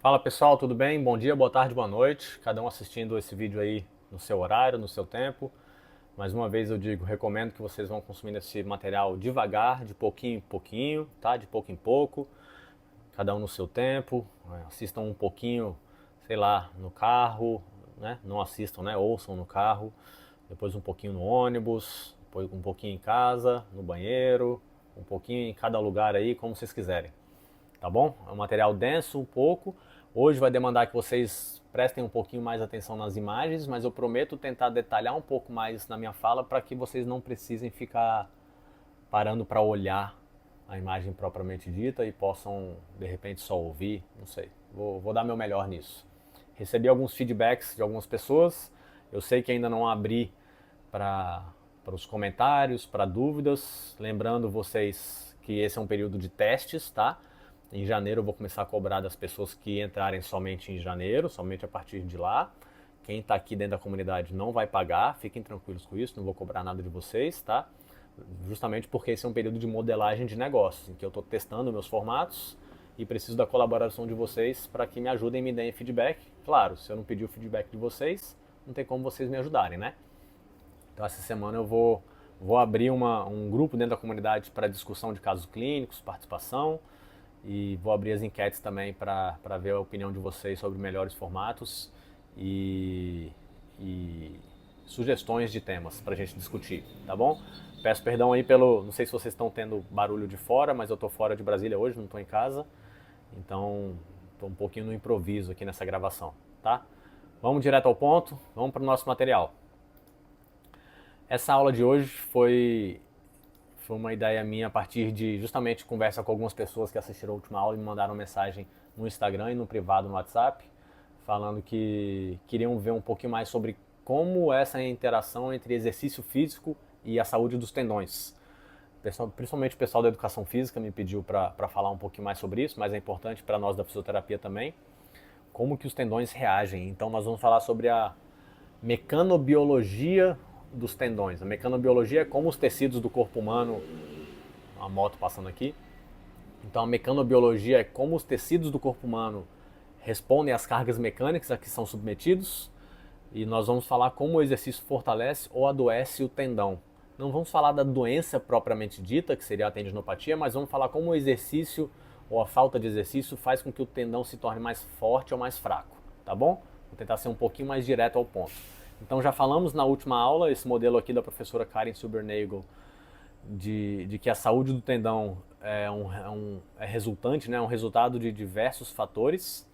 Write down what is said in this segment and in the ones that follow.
Fala pessoal, tudo bem? Bom dia, boa tarde, boa noite. Cada um assistindo esse vídeo aí no seu horário, no seu tempo. Mais uma vez eu digo, recomendo que vocês vão consumindo esse material devagar, de pouquinho em pouquinho, tá? De pouco em pouco, cada um no seu tempo. Assistam um pouquinho, sei lá, no carro, né? Não assistam, né? Ouçam no carro. Depois um pouquinho no ônibus, depois um pouquinho em casa, no banheiro, um pouquinho em cada lugar aí, como vocês quiserem, tá bom? É um material denso um pouco. Hoje vai demandar que vocês prestem um pouquinho mais atenção nas imagens, mas eu prometo tentar detalhar um pouco mais na minha fala para que vocês não precisem ficar parando para olhar a imagem propriamente dita e possam de repente só ouvir, não sei. Vou dar meu melhor nisso. Recebi alguns feedbacks de algumas pessoas. Eu sei que ainda não abri para os comentários, para dúvidas. Lembrando vocês que esse é um período de testes, tá? Em janeiro eu vou começar a cobrar das pessoas que entrarem somente em janeiro, somente a partir de lá. Quem está aqui dentro da comunidade não vai pagar, fiquem tranquilos com isso, não vou cobrar nada de vocês, tá? Justamente porque esse é um período de modelagem de negócios, em que eu estou testando meus formatos e preciso da colaboração de vocês para que me ajudem e me deem feedback. Claro, se eu não pedir o feedback de vocês, não tem como vocês me ajudarem, né? Então essa semana eu vou abrir um grupo dentro da comunidade para discussão de casos clínicos, participação, e vou abrir as enquetes também para ver a opinião de vocês sobre melhores formatos e sugestões de temas para a gente discutir, tá bom? Peço perdão aí pelo. Não sei se vocês estão tendo barulho de fora, mas eu estou fora de Brasília hoje, não estou em casa. Então estou um pouquinho no improviso aqui nessa gravação, tá? Vamos direto ao ponto, vamos para o nosso material. Essa aula de hoje foi uma ideia minha a partir de justamente conversa com algumas pessoas que assistiram a última aula e me mandaram mensagem no Instagram e no privado no WhatsApp, falando que queriam ver um pouquinho mais sobre como essa interação entre exercício físico e a saúde dos tendões. Principalmente o pessoal da educação física me pediu para falar um pouquinho mais sobre isso, mas é importante para nós da fisioterapia também, como que os tendões reagem. Então nós vamos falar sobre a mecanobiologia dos tendões. A mecanobiologia é como os tecidos do corpo humano, uma moto passando aqui. Então a mecanobiologia é como os tecidos do corpo humano respondem às cargas mecânicas a que são submetidos. E nós vamos falar como o exercício fortalece ou adoece o tendão. Não vamos falar da doença propriamente dita, que seria a tendinopatia, mas vamos falar como o exercício ou a falta de exercício faz com que o tendão se torne mais forte ou mais fraco, tá bom? Vou tentar ser um pouquinho mais direto ao ponto. Então já falamos na última aula, esse modelo aqui da professora Karen Silbernagel, de que a saúde do tendão é resultante, né, um resultado de diversos fatores.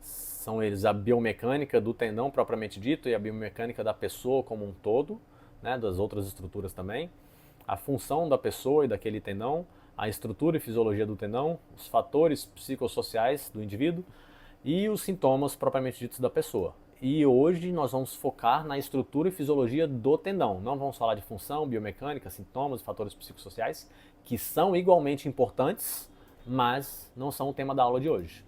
São eles a biomecânica do tendão propriamente dito e a biomecânica da pessoa como um todo, né, das outras estruturas também, a função da pessoa e daquele tendão, a estrutura e fisiologia do tendão, os fatores psicossociais do indivíduo e os sintomas propriamente ditos da pessoa. E hoje nós vamos focar na estrutura e fisiologia do tendão. Não vamos falar de função, biomecânica, sintomas, fatores psicossociais, que são igualmente importantes, mas não são o tema da aula de hoje.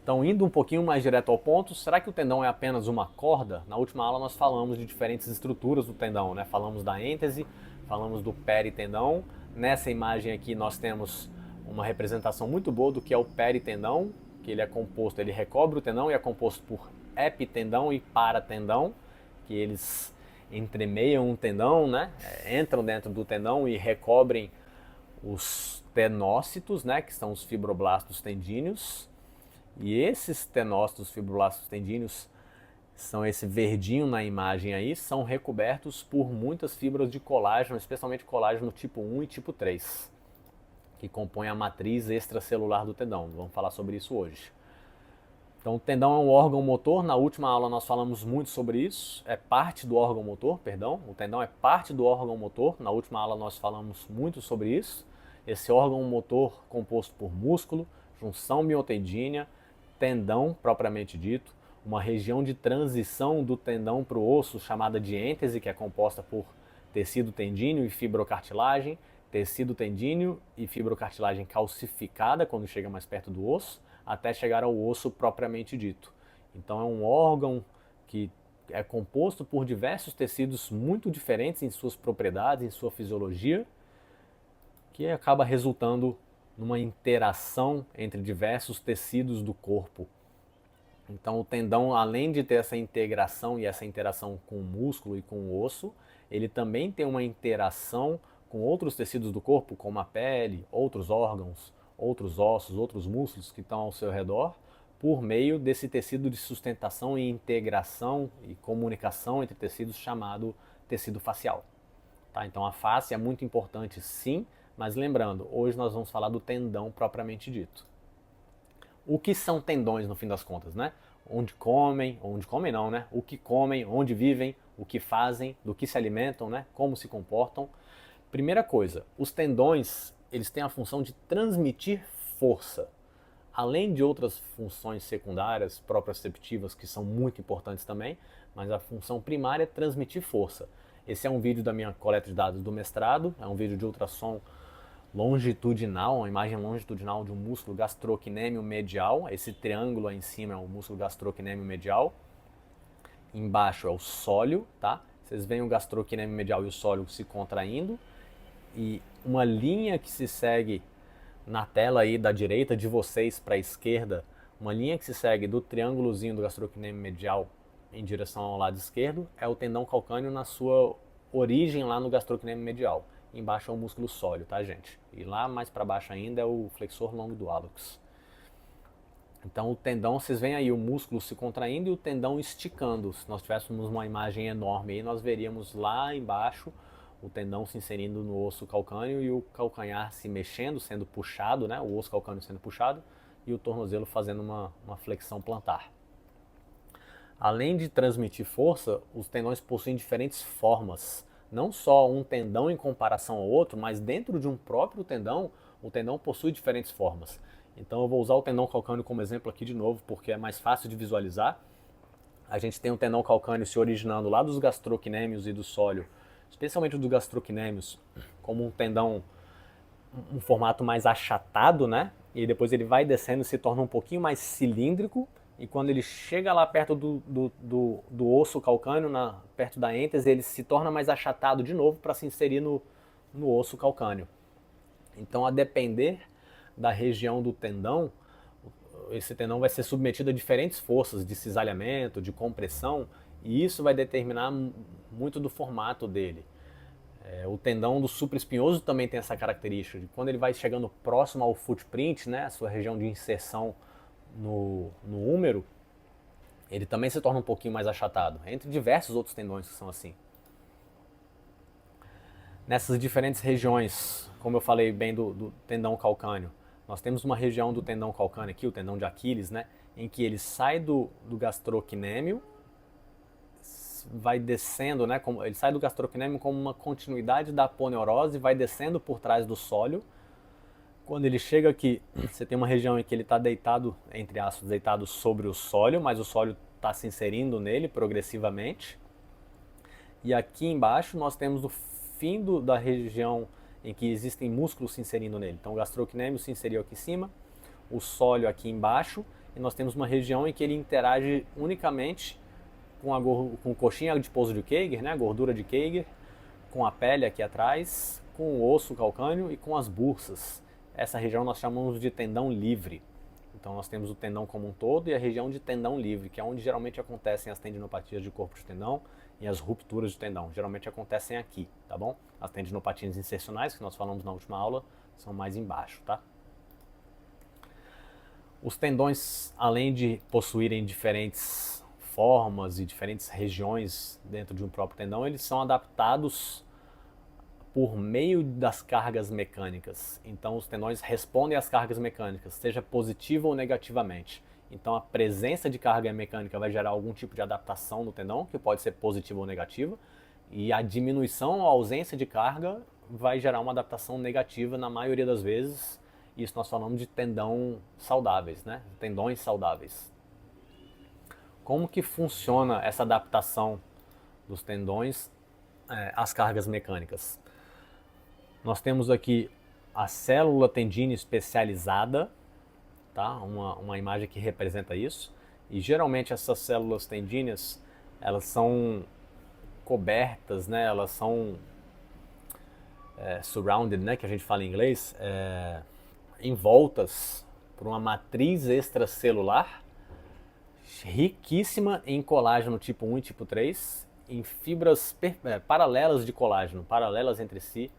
Então, indo um pouquinho mais direto ao ponto, será que o tendão é apenas uma corda? Na última aula nós falamos de diferentes estruturas do tendão, né? Falamos da êntese, falamos do peritendão. Nessa imagem aqui nós temos uma representação muito boa do que é o peritendão, que ele é composto, ele recobre o tendão e é composto por epitendão e paratendão, que eles entremeiam um tendão, né? Entram dentro do tendão e recobrem os tenócitos, né? Que são os fibroblastos tendíneos. E esses tenócitos fibroblastos tendíneos são esse verdinho na imagem aí, são recobertos por muitas fibras de colágeno, especialmente colágeno tipo 1 e tipo 3, que compõem a matriz extracelular do tendão. Vamos falar sobre isso hoje. Então o tendão é um órgão motor, na última aula nós falamos muito sobre isso, é parte do órgão motor, perdão, o tendão é parte do órgão motor, na última aula nós falamos muito sobre isso. Esse órgão motor composto por músculo, junção miotendínea, tendão propriamente dito, uma região de transição do tendão para o osso chamada de êntese, que é composta por tecido tendíneo e fibrocartilagem, tecido tendíneo e fibrocartilagem calcificada quando chega mais perto do osso, até chegar ao osso propriamente dito. Então é um órgão que é composto por diversos tecidos muito diferentes em suas propriedades, em sua fisiologia, que acaba resultando numa interação entre diversos tecidos do corpo. Então o tendão, além de ter essa integração e essa interação com o músculo e com o osso, ele também tem uma interação com outros tecidos do corpo, como a pele, outros órgãos, outros ossos, outros músculos que estão ao seu redor, por meio desse tecido de sustentação e integração e comunicação entre tecidos chamado tecido facial. Tá? Então a face é muito importante, sim, mas lembrando, hoje nós vamos falar do tendão propriamente dito. O que são tendões no fim das contas, né? Onde comem não, né? O que comem, onde vivem, o que fazem, do que se alimentam, né? Como se comportam. Primeira coisa, os tendões, eles têm a função de transmitir força. Além de outras funções secundárias, proprioceptivas, que são muito importantes também, mas a função primária é transmitir força. Esse é um vídeo da minha coleta de dados do mestrado, é um vídeo de ultrassom longitudinal, uma imagem longitudinal de um músculo gastrocnêmio medial. Esse triângulo aí em cima é o músculo gastrocnêmio medial. Embaixo é o sólio, tá? Vocês veem o gastrocnêmio medial e o sólio se contraindo. E uma linha que se segue na tela aí da direita de vocês para a esquerda, uma linha que se segue do triângulozinho do gastrocnêmio medial em direção ao lado esquerdo, é o tendão calcâneo na sua origem lá no gastrocnêmio medial. Embaixo é o músculo sólio, tá, gente? E lá mais para baixo ainda é o flexor longo do hálux. Então o tendão, vocês veem aí o músculo se contraindo e o tendão esticando. Se nós tivéssemos uma imagem enorme aí, nós veríamos lá embaixo o tendão se inserindo no osso calcâneo e o calcanhar se mexendo, sendo puxado, né? O osso calcâneo sendo puxado e o tornozelo fazendo uma flexão plantar. Além de transmitir força, os tendões possuem diferentes formas. Não só um tendão em comparação ao outro, mas dentro de um próprio tendão, o tendão possui diferentes formas. Então eu vou usar o tendão calcâneo como exemplo aqui de novo, porque é mais fácil de visualizar. A gente tem o tendão calcâneo se originando lá dos gastrocnêmios e do sólio, especialmente dos gastrocnêmios, como um tendão, um formato mais achatado, né? E depois ele vai descendo e se torna um pouquinho mais cilíndrico. E quando ele chega lá perto do osso calcâneo, perto da êntese, ele se torna mais achatado de novo para se inserir no osso calcâneo. Então, a depender da região do tendão, esse tendão vai ser submetido a diferentes forças de cisalhamento, de compressão, e isso vai determinar muito do formato dele. O tendão do supraespinhoso também tem essa característica, de quando ele vai chegando próximo ao footprint, né, a sua região de inserção no húmero, ele também se torna um pouquinho mais achatado, entre diversos outros tendões que são assim. Nessas diferentes regiões, como eu falei bem do tendão calcâneo, nós temos uma região do tendão calcâneo aqui, o tendão de Aquiles, né, em que ele sai do gastrocnêmio, vai descendo, né, ele sai do gastrocnêmio como uma continuidade da aponeurose, vai descendo por trás do sólio. Quando ele chega aqui, você tem uma região em que ele está deitado, entre aspas, deitado sobre o sólio, mas o sólio está se inserindo nele progressivamente. E aqui embaixo nós temos o fim da região em que existem músculos se inserindo nele. Então o gastrocnêmio se inseriu aqui em cima, o sólio aqui embaixo, e nós temos uma região em que ele interage unicamente com a coxinha adiposo de Keiger, né, a gordura de Keiger, com a pele aqui atrás, com o osso calcâneo e com as bursas. Essa região nós chamamos de tendão livre. Então nós temos o tendão como um todo e a região de tendão livre, que é onde geralmente acontecem as tendinopatias de corpo de tendão e as rupturas de tendão. Geralmente acontecem aqui, tá bom? As tendinopatias insercionais, que nós falamos na última aula, são mais embaixo, tá? Os tendões, além de possuírem diferentes formas e diferentes regiões dentro de um próprio tendão, eles são adaptados por meio das cargas mecânicas. Então os tendões respondem às cargas mecânicas, seja positiva ou negativamente. Então a presença de carga mecânica vai gerar algum tipo de adaptação no tendão, que pode ser positiva ou negativa, e a diminuição ou ausência de carga vai gerar uma adaptação negativa na maioria das vezes. Isso nós falamos de tendão saudáveis, né? Tendões saudáveis. Como que funciona essa adaptação dos tendões às cargas mecânicas? Nós temos aqui a célula tendina especializada, tá? Uma imagem que representa isso. E geralmente essas células tendíneas, elas são cobertas, né? Elas são surrounded, né? Que a gente fala em inglês, envoltas por uma matriz extracelular riquíssima em colágeno tipo 1 e tipo 3, em fibras paralelas de colágeno, paralelas entre si,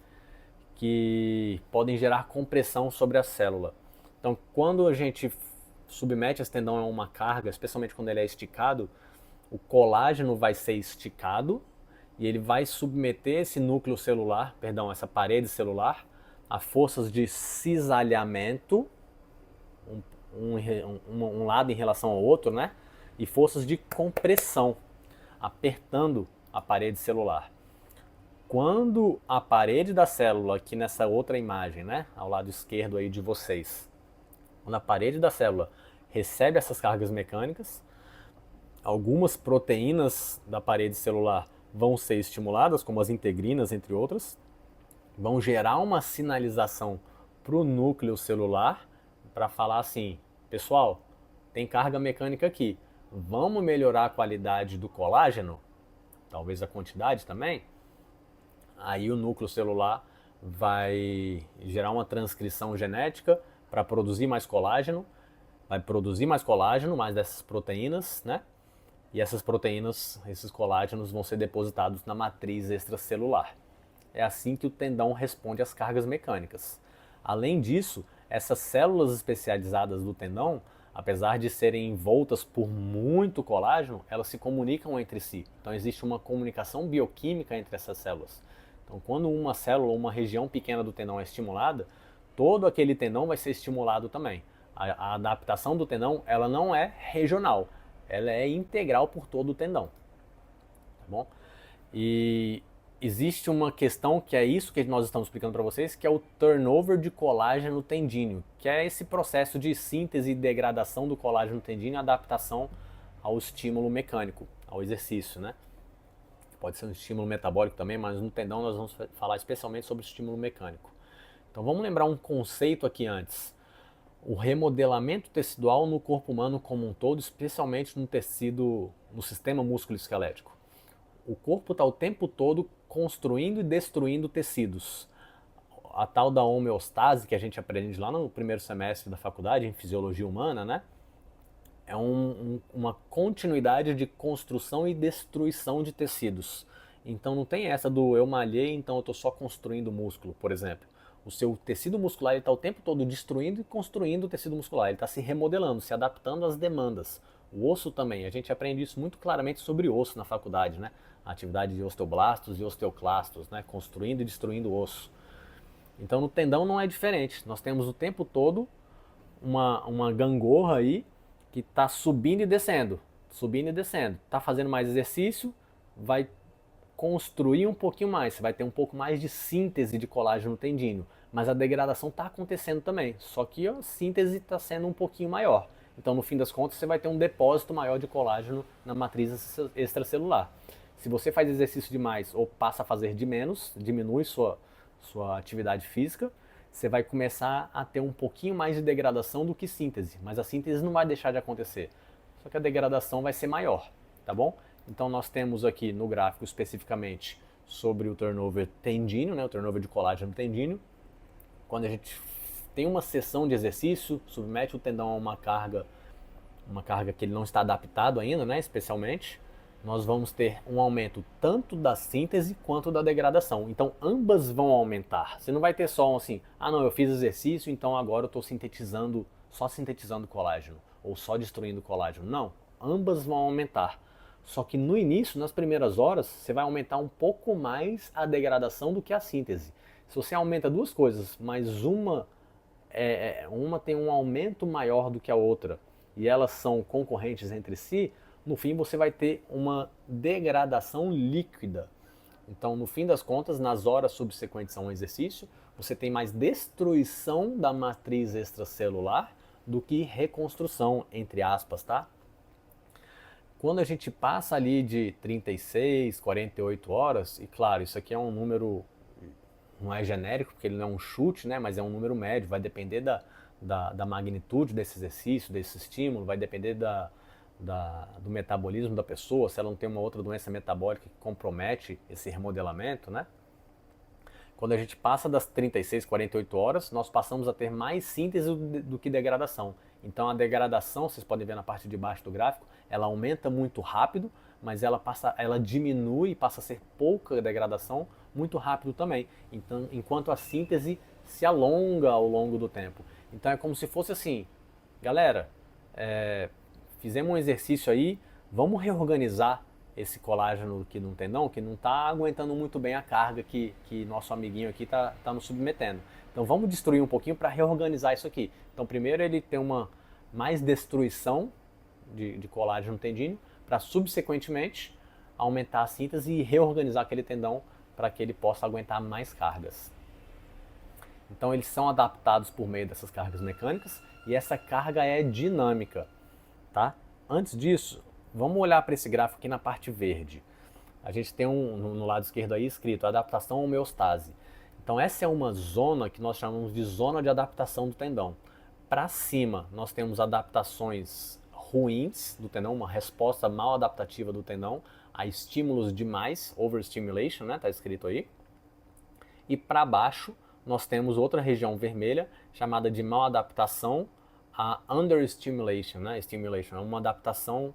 que podem gerar compressão sobre a célula. Então, quando a gente submete esse tendão a uma carga, especialmente quando ele é esticado, o colágeno vai ser esticado e ele vai submeter esse núcleo celular, perdão, essa parede celular, a forças de cisalhamento, um lado em relação ao outro, né? E forças de compressão, apertando a parede celular. Quando a parede da célula, aqui nessa outra imagem, né, ao lado esquerdo aí de vocês, quando a parede da célula recebe essas cargas mecânicas, algumas proteínas da parede celular vão ser estimuladas, como as integrinas, entre outras, vão gerar uma sinalização para o núcleo celular para falar assim, pessoal, tem carga mecânica aqui, vamos melhorar a qualidade do colágeno, talvez a quantidade também. Aí o núcleo celular vai gerar uma transcrição genética para produzir mais colágeno, vai produzir mais colágeno, mais dessas proteínas, né? E essas proteínas, esses colágenos vão ser depositados na matriz extracelular. É assim que o tendão responde às cargas mecânicas. Além disso, essas células especializadas do tendão, apesar de serem envoltas por muito colágeno, elas se comunicam entre si. Então existe uma comunicação bioquímica entre essas células. Então quando uma célula ou uma região pequena do tendão é estimulada, todo aquele tendão vai ser estimulado também. A adaptação do tendão, ela não é regional, ela é integral por todo o tendão. Tá bom? E existe uma questão que é isso que nós estamos explicando para vocês, que é o turnover de colágeno tendíneo, que é esse processo de síntese e degradação do colágeno tendíneo e adaptação ao estímulo mecânico, ao exercício, né? Pode ser um estímulo metabólico também, mas no tendão nós vamos falar especialmente sobre o estímulo mecânico. Então vamos lembrar um conceito aqui antes. O remodelamento tecidual no corpo humano como um todo, especialmente no tecido, no sistema músculo-esquelético. O corpo está o tempo todo construindo e destruindo tecidos. A tal da homeostase que a gente aprende lá no primeiro semestre da faculdade, em fisiologia humana, né? É uma continuidade de construção e destruição de tecidos. Então não tem essa do eu malhei, então eu estou só construindo músculo, por exemplo. O seu tecido muscular está o tempo todo destruindo e construindo o tecido muscular. Ele está se remodelando, se adaptando às demandas. O osso também. A gente aprende isso muito claramente sobre osso na faculdade, né? A atividade de osteoblastos e osteoclastos, né? Construindo e destruindo o osso. Então no tendão não é diferente. Nós temos o tempo todo uma gangorra aí que está subindo e descendo. Subindo e descendo. Está fazendo mais exercício, vai construir um pouquinho mais, você vai ter um pouco mais de síntese de colágeno tendíneo, mas a degradação está acontecendo também, só que a síntese está sendo um pouquinho maior. Então, no fim das contas, você vai ter um depósito maior de colágeno na matriz extracelular. Se você faz exercício demais ou passa a fazer de menos, diminui sua atividade física, você vai começar a ter um pouquinho mais de degradação do que síntese, mas a síntese não vai deixar de acontecer, só que a degradação vai ser maior, tá bom? Então nós temos aqui no gráfico especificamente sobre o turnover tendíneo, né, o turnover de colágeno tendíneo. Quando a gente tem uma sessão de exercício, submete o tendão a uma carga que ele não está adaptado ainda, né, especialmente, nós vamos ter um aumento tanto da síntese quanto da degradação. Então ambas vão aumentar. Você não vai ter só assim, ah não, eu fiz exercício, então agora eu estou só sintetizando colágeno, ou só destruindo colágeno. Não, ambas vão aumentar. Só que no início, nas primeiras horas, você vai aumentar um pouco mais a degradação do que a síntese. Se você aumenta duas coisas, mas uma tem um aumento maior do que a outra, e elas são concorrentes entre si, no fim você vai ter uma degradação líquida. Então, no fim das contas, nas horas subsequentes a um exercício, você tem mais destruição da matriz extracelular do que reconstrução, entre aspas, tá? Quando a gente passa ali de 36, 48 horas, e claro, isso aqui é um número, não é genérico, porque ele não é um chute, né, mas é um número médio, vai depender da magnitude desse exercício, desse estímulo, vai depender do metabolismo da pessoa, se ela não tem uma outra doença metabólica que compromete esse remodelamento, né? Quando a gente passa das 36, 48 horas, nós passamos a ter mais síntese do que degradação. Então a degradação, vocês podem ver na parte de baixo do gráfico, ela aumenta muito rápido, mas ela diminui e passa a ser pouca degradação muito rápido também. Então, enquanto a síntese se alonga ao longo do tempo. Então é como se fosse assim, galera, fizemos um exercício aí, vamos reorganizar esse colágeno aqui no tendão, que não está aguentando muito bem a carga que nosso amiguinho aqui está nos submetendo. Então vamos destruir um pouquinho para reorganizar isso aqui. Então primeiro ele tem uma mais destruição de colágeno tendíneo, para subsequentemente aumentar a síntese e reorganizar aquele tendão para que ele possa aguentar mais cargas. Então eles são adaptados por meio dessas cargas mecânicas e essa carga é dinâmica, tá? Antes disso, vamos olhar para esse gráfico aqui na parte verde. A gente tem no lado esquerdo aí escrito adaptação homeostase. Então essa é uma zona que nós chamamos de zona de adaptação do tendão. Para cima nós temos adaptações ruins do tendão, uma resposta mal adaptativa do tendão a estímulos demais, overstimulation, né? Tá escrito aí. E para baixo nós temos outra região vermelha chamada de mal adaptação a understimulation, né? Stimulation é uma adaptação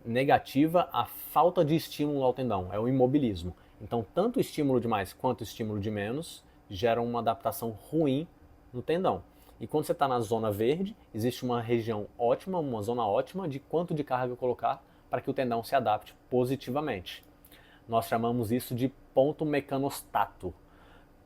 negativa à falta de estímulo ao tendão, é o imobilismo. Então, tanto estímulo de mais quanto estímulo de menos geram uma adaptação ruim no tendão. E quando você está na zona verde, existe uma região ótima, uma zona ótima de quanto de carga colocar para que o tendão se adapte positivamente. Nós chamamos isso de ponto mecanostato.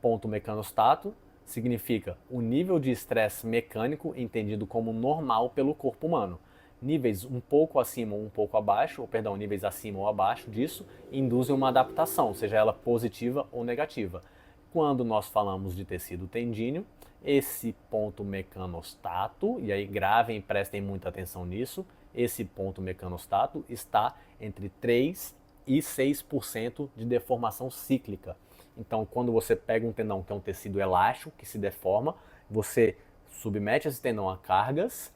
Ponto mecanostato significa o nível de estresse mecânico entendido como normal pelo corpo humano. Níveis um pouco acima ou um pouco abaixo, ou perdão, níveis acima ou abaixo disso, induzem uma adaptação, seja ela positiva ou negativa. Quando nós falamos de tecido tendíneo, esse ponto mecanostato, e aí gravem e prestem muita atenção nisso, esse ponto mecanostato está entre 3 e 6% de deformação cíclica. Então, quando você pega um tendão que é um tecido elástico, que se deforma, você submete esse tendão a cargas,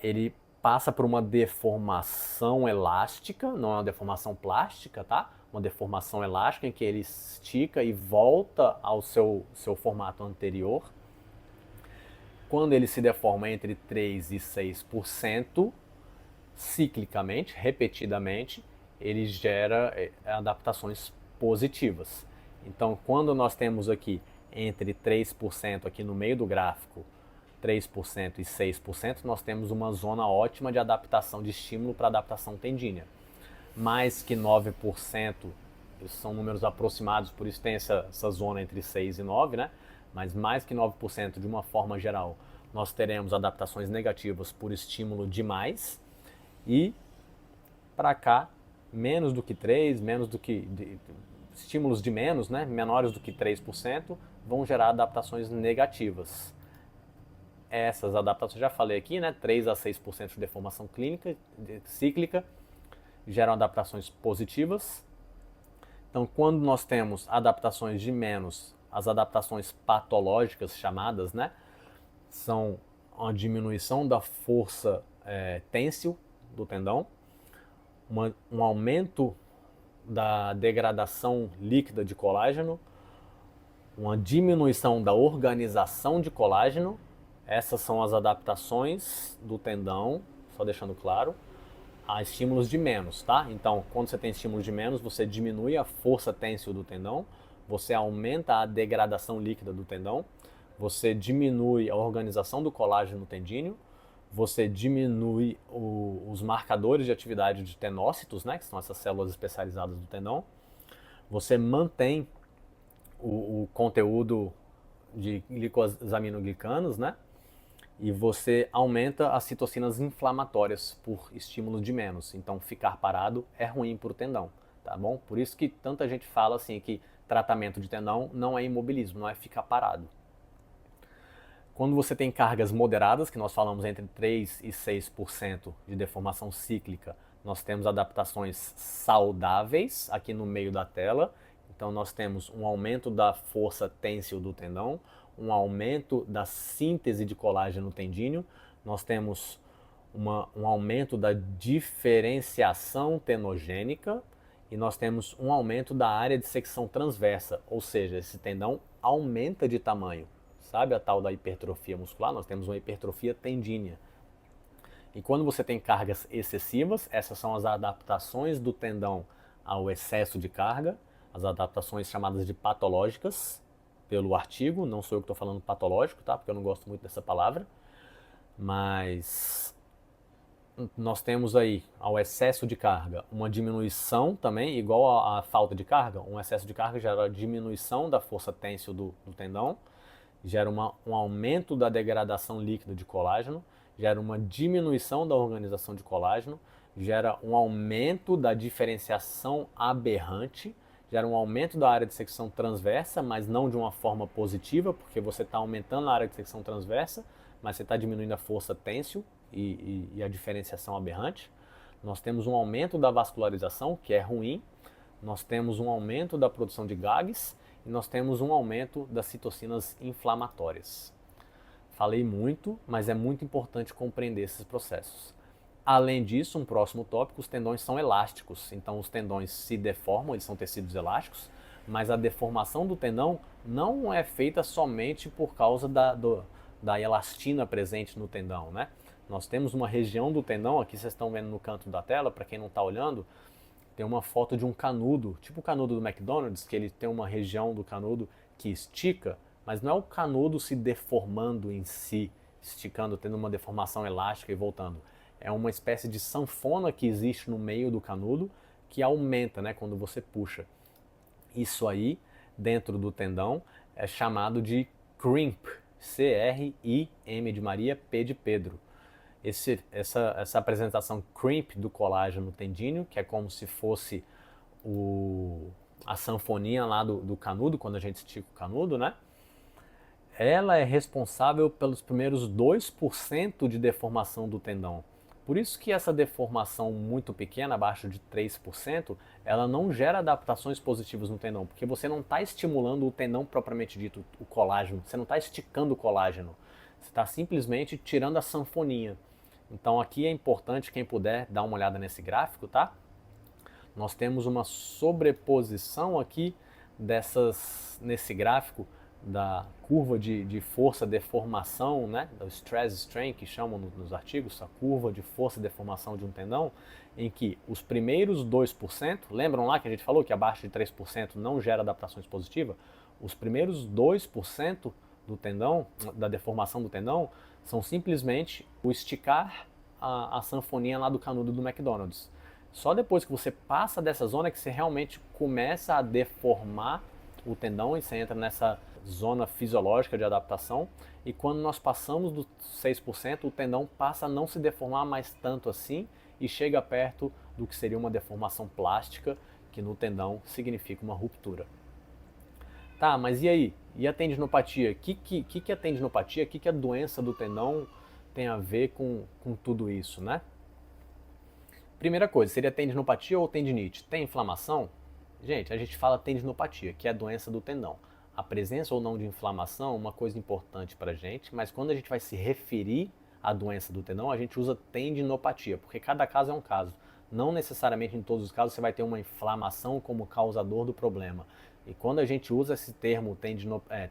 ele passa por uma deformação elástica, não é uma deformação plástica, tá? Uma deformação elástica em que ele estica e volta ao seu formato anterior. Quando ele se deforma entre 3 e 6%, ciclicamente, repetidamente, ele gera adaptações positivas. Então, quando nós temos aqui entre 3% aqui no meio do gráfico, 3% e 6%, nós temos uma zona ótima de adaptação de estímulo para adaptação tendínea. Mais que 9%, esses são números aproximados, por isso tem essa zona entre 6 e 9, né? Mas mais que 9% de uma forma geral, nós teremos adaptações negativas por estímulo demais. E para cá, menos do que 3, menos do que estímulos de menos, né, menores do que 3%, vão gerar adaptações negativas. Essas adaptações, já falei aqui, né, 3 a 6% de deformação cíclica, geram adaptações positivas. Então, quando nós temos adaptações de menos, as adaptações patológicas chamadas, né, são uma diminuição da força têncil do tendão, um aumento da degradação líquida de colágeno, uma diminuição da organização de colágeno. Essas são as adaptações do tendão, só deixando claro, a estímulos de menos, tá? Então, quando você tem estímulo de menos, você diminui a força têncil do tendão, você aumenta a degradação líquida do tendão, você diminui a organização do colágeno tendíneo, você diminui os marcadores de atividade de tenócitos, né, que são essas células especializadas do tendão. Você mantém o conteúdo de glicosaminoglicanos, né, e você aumenta as citocinas inflamatórias por estímulo de menos. Então, ficar parado é ruim para o tendão, tá bom? Por isso que tanta gente fala assim que tratamento de tendão não é imobilismo, não é ficar parado. Quando você tem cargas moderadas, que nós falamos entre 3 e 6% de deformação cíclica, nós temos adaptações saudáveis aqui no meio da tela. Então nós temos um aumento da força têncil do tendão, um aumento da síntese de colágeno tendíneo, nós temos um aumento da diferenciação tenogênica e nós temos um aumento da área de secção transversa, ou seja, esse tendão aumenta de tamanho. Sabe a tal da hipertrofia muscular? Nós temos uma hipertrofia tendínea. E quando você tem cargas excessivas, essas são as adaptações do tendão ao excesso de carga, as adaptações chamadas de patológicas, pelo artigo, não sou eu que estou falando patológico, tá? Porque eu não gosto muito dessa palavra, mas nós temos aí, ao excesso de carga, uma diminuição também, igual à falta de carga. Um excesso de carga gera a diminuição da força têncil do tendão, gera um aumento da degradação líquida de colágeno, gera uma diminuição da organização de colágeno, gera um aumento da diferenciação aberrante, gera um aumento da área de secção transversa, mas não de uma forma positiva, porque você está aumentando a área de secção transversa, mas você está diminuindo a força têncil e a diferenciação aberrante. Nós temos um aumento da vascularização, que é ruim. Nós temos um aumento da produção de GAGs e nós temos um aumento das citocinas inflamatórias. Falei muito, mas é muito importante compreender esses processos. Além disso, um próximo tópico, os tendões são elásticos. Então os tendões se deformam, eles são tecidos elásticos, mas a deformação do tendão não é feita somente por causa da elastina presente no tendão, né? Nós temos uma região do tendão, aqui vocês estão vendo no canto da tela, para quem não está olhando, tem uma foto de um canudo, tipo o canudo do McDonald's, que ele tem uma região do canudo que estica, mas não é o canudo se deformando em si, esticando, tendo uma deformação elástica e voltando. É uma espécie de sanfona que existe no meio do canudo que aumenta, né, quando você puxa. Isso aí, dentro do tendão, é chamado de crimp, C-R-I-M de Maria, P de Pedro. Essa apresentação crimp do colágeno tendíneo, que é como se fosse a sanfoninha lá do canudo, quando a gente estica o canudo, né? Ela é responsável pelos primeiros 2% de deformação do tendão. Por isso que essa deformação muito pequena, abaixo de 3%, ela não gera adaptações positivas no tendão, porque você não está estimulando o tendão propriamente dito, o colágeno, você não está esticando o colágeno, você está simplesmente tirando a sanfoninha. Então aqui é importante, quem puder, dar uma olhada nesse gráfico, tá? Nós temos uma sobreposição aqui nesse gráfico da curva de força-deformação, né? Do stress-strain, que chamam nos artigos, a curva de força-deformação de um tendão, em que os primeiros 2%, lembram lá que a gente falou que abaixo de 3% não gera adaptações positivas? Os primeiros 2% do tendão, da deformação do tendão, são simplesmente o esticar a sanfoninha lá do canudo do McDonald's. Só depois que você passa dessa zona é que você realmente começa a deformar o tendão e você entra nessa zona fisiológica de adaptação. E quando nós passamos dos 6%, o tendão passa a não se deformar mais tanto assim e chega perto do que seria uma deformação plástica, que no tendão significa uma ruptura. Tá, mas e aí? E a tendinopatia? O que é tendinopatia? O que a doença do tendão tem a ver com tudo isso, né? Primeira coisa, seria tendinopatia ou tendinite? Tem inflamação? Gente, a gente fala tendinopatia, que é a doença do tendão. A presença ou não de inflamação é uma coisa importante pra gente, mas quando a gente vai se referir à doença do tendão, a gente usa tendinopatia, porque cada caso é um caso. Não necessariamente em todos os casos você vai ter uma inflamação como causador do problema. E quando a gente usa esse termo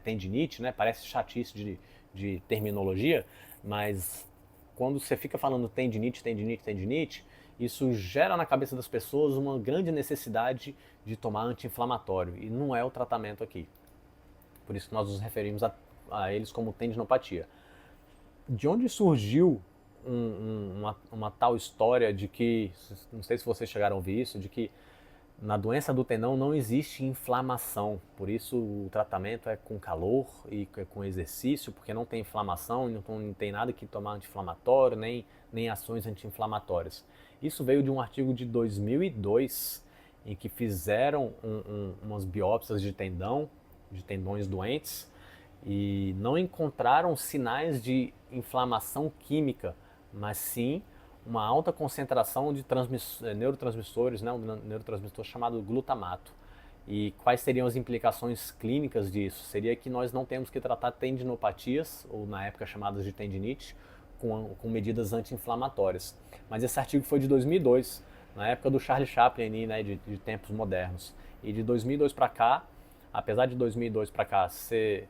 tendinite, né, parece chatice de terminologia, mas quando você fica falando tendinite, isso gera na cabeça das pessoas uma grande necessidade de tomar anti-inflamatório, e não é o tratamento aqui. Por isso que nós nos referimos a eles como tendinopatia. De onde surgiu uma tal história de que, não sei se vocês chegaram a ouvir isso, de que na doença do tendão não existe inflamação, por isso o tratamento é com calor e com exercício, porque não tem inflamação, não tem nada que tomar anti-inflamatório, nem ações anti-inflamatórias. Isso veio de um artigo de 2002, em que fizeram umas biópsias de tendões doentes, e não encontraram sinais de inflamação química, mas sim uma alta concentração de neurotransmissores, né, um neurotransmissor chamado glutamato. E quais seriam as implicações clínicas disso? Seria que nós não temos que tratar tendinopatias, ou na época chamadas de tendinite, com medidas anti-inflamatórias. Mas esse artigo foi de 2002. na época do Charlie Chaplin, né, de tempos modernos. E de 2002 para cá, apesar de 2002 para cá ser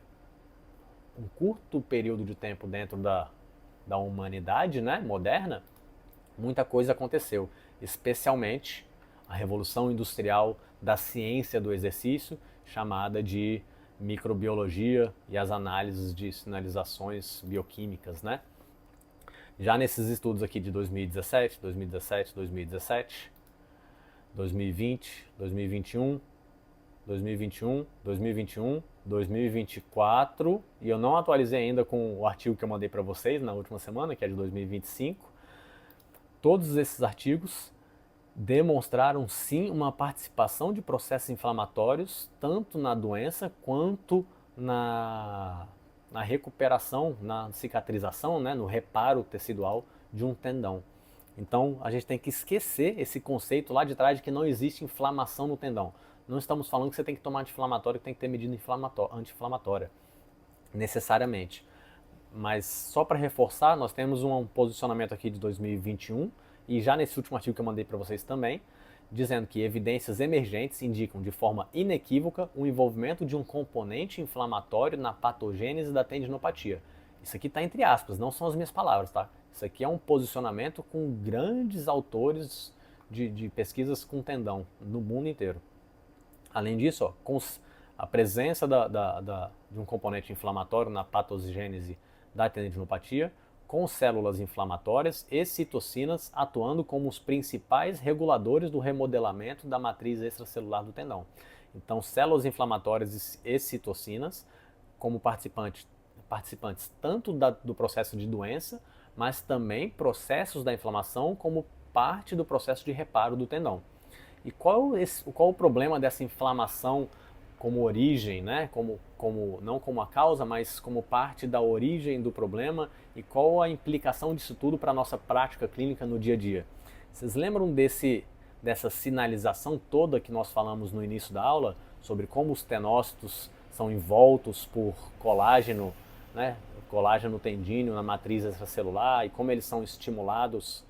um curto período de tempo dentro da humanidade, né, moderna, muita coisa aconteceu, especialmente a revolução industrial da ciência do exercício, chamada de microbiologia e as análises de sinalizações bioquímicas, né? Já nesses estudos aqui de 2017, 2017, 2017, 2020, 2021, 2021, 2021, 2024, e eu não atualizei ainda com o artigo que eu mandei para vocês na última semana, que é de 2025. Todos esses artigos demonstraram sim uma participação de processos inflamatórios, tanto na doença quanto na recuperação, na cicatrização, né, no reparo tecidual de um tendão. Então a gente tem que esquecer esse conceito lá de trás de que não existe inflamação no tendão. Não estamos falando que você tem que tomar anti-inflamatório, que tem que ter medida anti-inflamatória, necessariamente. Mas só para reforçar, nós temos um posicionamento aqui de 2021 e já nesse último artigo que eu mandei para vocês também, dizendo que evidências emergentes indicam de forma inequívoca o envolvimento de um componente inflamatório na patogênese da tendinopatia. Isso aqui está entre aspas, não são as minhas palavras, tá? Isso aqui é um posicionamento com grandes autores de pesquisas com tendão no mundo inteiro. Além disso, ó, com a presença de um componente inflamatório na patogênese da tendinopatia, com células inflamatórias e citocinas atuando como os principais reguladores do remodelamento da matriz extracelular do tendão. Então, células inflamatórias e citocinas como participantes tanto do processo de doença, mas também processos da inflamação como parte do processo de reparo do tendão. E qual o problema dessa inflamação como origem, né? Não como a causa, mas como parte da origem do problema, e qual a implicação disso tudo para a nossa prática clínica no dia a dia? Vocês lembram dessa sinalização toda que nós falamos no início da aula, sobre como os tenócitos são envoltos por colágeno, né? Colágeno tendíneo na matriz extracelular, e como eles são estimulados,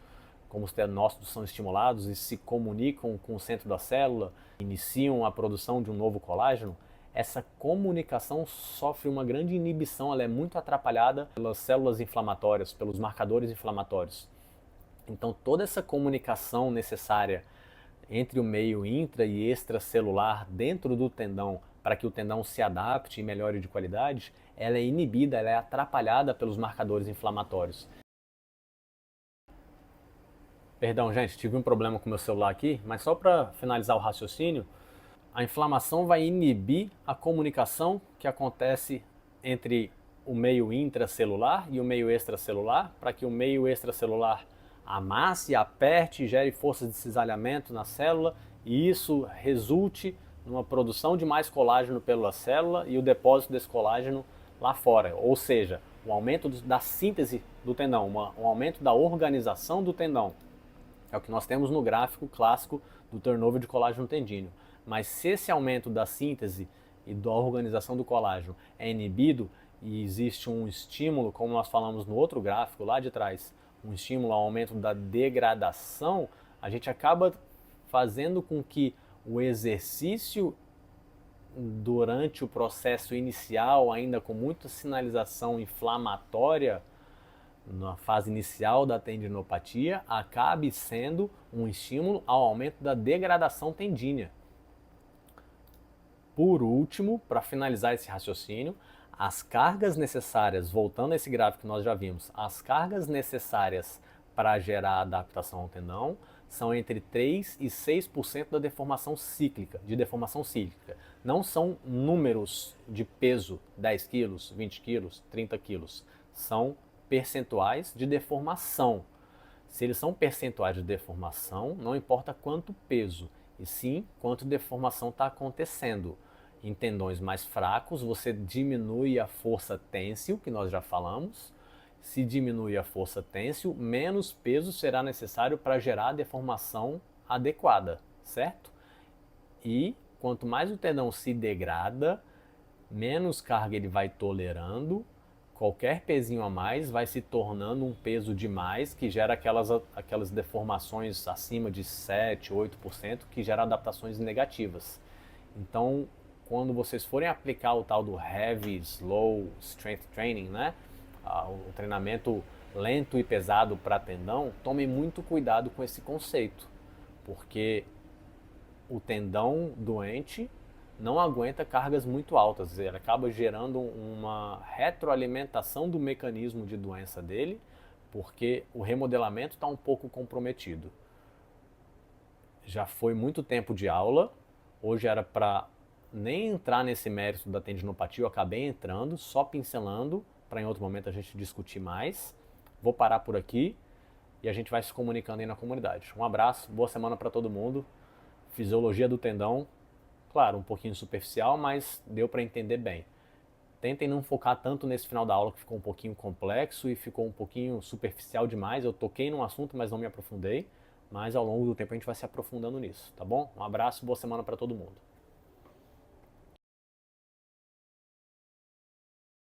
como os tenócitos são estimulados e se comunicam com o centro da célula, iniciam a produção de um novo colágeno. Essa comunicação sofre uma grande inibição, ela é muito atrapalhada pelas células inflamatórias, pelos marcadores inflamatórios. Então toda essa comunicação necessária entre o meio intra e extracelular dentro do tendão, para que o tendão se adapte e melhore de qualidade, ela é inibida, ela é atrapalhada pelos marcadores inflamatórios. Perdão, gente, tive um problema com o meu celular aqui, mas só para finalizar o raciocínio, a inflamação vai inibir a comunicação que acontece entre o meio intracelular e o meio extracelular, para que o meio extracelular amasse, aperte, gere forças de cisalhamento na célula, e isso resulte numa produção de mais colágeno pela célula e o depósito desse colágeno lá fora. Ou seja, um aumento da síntese do tendão, um aumento da organização do tendão. É o que nós temos no gráfico clássico do turnover de colágeno tendíneo. Mas se esse aumento da síntese e da organização do colágeno é inibido e existe um estímulo, como nós falamos no outro gráfico lá de trás, um estímulo ao aumento da degradação, a gente acaba fazendo com que o exercício durante o processo inicial, ainda com muita sinalização inflamatória, na fase inicial da tendinopatia, acabe sendo um estímulo ao aumento da degradação tendínea. Por último, para finalizar esse raciocínio, as cargas necessárias, voltando a esse gráfico que nós já vimos, as cargas necessárias para gerar adaptação ao tendão são entre 3 e 6% da deformação cíclica, Não são números de peso, 10 quilos, 20 quilos, 30 quilos. São percentuais de deformação. Se eles são percentuais de deformação, não importa quanto peso, e sim quanto deformação está acontecendo. Em tendões mais fracos, você diminui a força têncil, que nós já falamos. Se diminui a força têncil, menos peso será necessário para gerar a deformação adequada, certo? E quanto mais o tendão se degrada, menos carga ele vai tolerando, qualquer pezinho a mais vai se tornando um peso demais que gera aquelas deformações acima de 7, 8% que gera adaptações negativas. Então, quando vocês forem aplicar o tal do Heavy, Slow Strength Training, né? O treinamento lento e pesado para tendão, tomem muito cuidado com esse conceito, porque o tendão doente não aguenta cargas muito altas, ele acaba gerando uma retroalimentação do mecanismo de doença dele, porque o remodelamento está um pouco comprometido. Já foi muito tempo de aula, hoje era para nem entrar nesse mérito da tendinopatia, eu acabei entrando, só pincelando, para em outro momento a gente discutir mais. Vou parar por aqui e a gente vai se comunicando aí na comunidade. Um abraço, boa semana para todo mundo. Fisiologia do tendão, claro, um pouquinho superficial, mas deu para entender bem. Tentem não focar tanto nesse final da aula que ficou um pouquinho complexo e ficou um pouquinho superficial demais. Eu toquei num assunto, mas não me aprofundei. Mas ao longo do tempo a gente vai se aprofundando nisso, tá bom? Um abraço, boa semana para todo mundo.